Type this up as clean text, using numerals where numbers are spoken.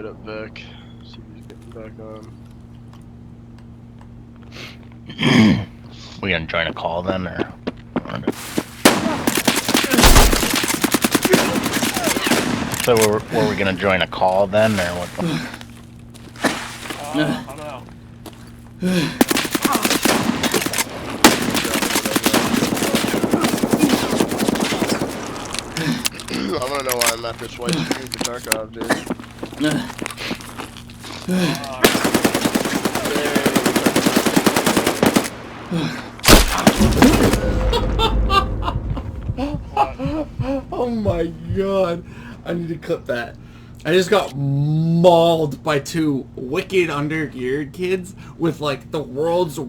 hit up Vic, see if he's getting back on. We gonna join a call then, or? So were we gonna join a call then, or what? I don't know. I wanna know why I'm after Swipe Street to Tarkov, dude. Oh my god. I need to clip that. I just got mauled by two wicked undergeared kids with like the world's